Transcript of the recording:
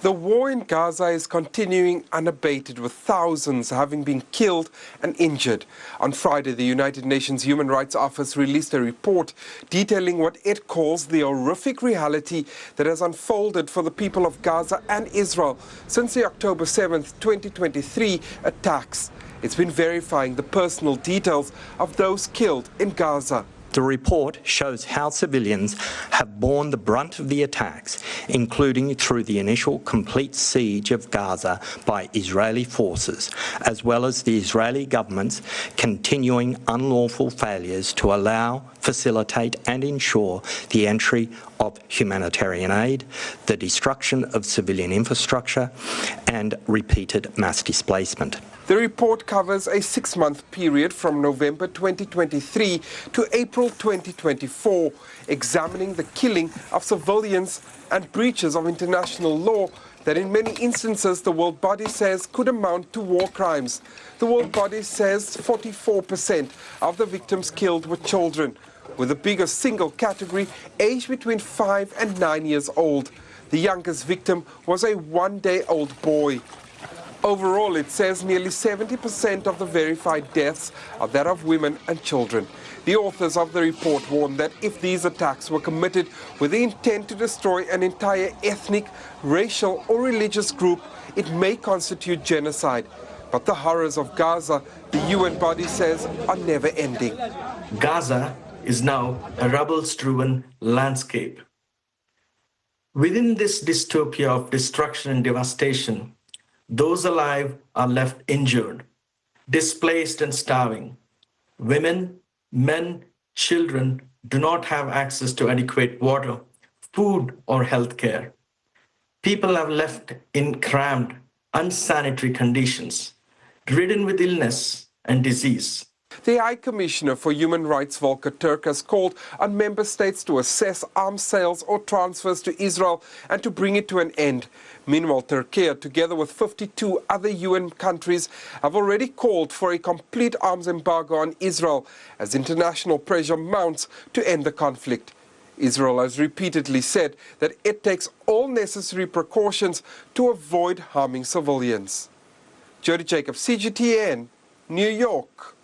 The war in Gaza is continuing unabated, with thousands having been killed and injured. On Friday, the United Nations Human Rights Office released a report detailing what it calls the horrific reality that has unfolded for the people of Gaza and Israel since the October 7th, 2023 attacks. It's been verifying the personal details of those killed in Gaza. The report shows how civilians have borne the brunt of the attacks, including through the initial complete siege of Gaza by Israeli forces, as well as the Israeli government's continuing unlawful failures to allow, facilitate and ensure the entry of humanitarian aid, the destruction of civilian infrastructure and repeated mass displacement. The report covers a 6-month period from November 2023 to April 2024, examining the killing of civilians and breaches of international law that in many instances the world body says could amount to war crimes. The world body says 44% of the victims killed were children, with the biggest single category aged between 5 and 9 years old. The youngest victim was a 1-day-old boy. Overall, it says nearly 70% of the verified deaths are that of women and children. The authors of the report warn that if these attacks were committed with the intent to destroy an entire ethnic, racial or religious group, it may constitute genocide. But the horrors of Gaza, the UN body says, are never ending. Gaza is now a rubble-strewn landscape. Within this dystopia of destruction and devastation, those alive are left injured, displaced and starving. Women, men, children do not have access to adequate water, food or health care. People are left in cramped, unsanitary conditions, ridden with illness and disease. The High Commissioner for Human Rights, Volker Turk, has called on member states to assess arms sales or transfers to Israel and to bring it to an end. Meanwhile, Turkey, together with 52 other UN countries, have already called for a complete arms embargo on Israel as international pressure mounts to end the conflict. Israel has repeatedly said that it takes all necessary precautions to avoid harming civilians. Jody Jacobs, CGTN, New York.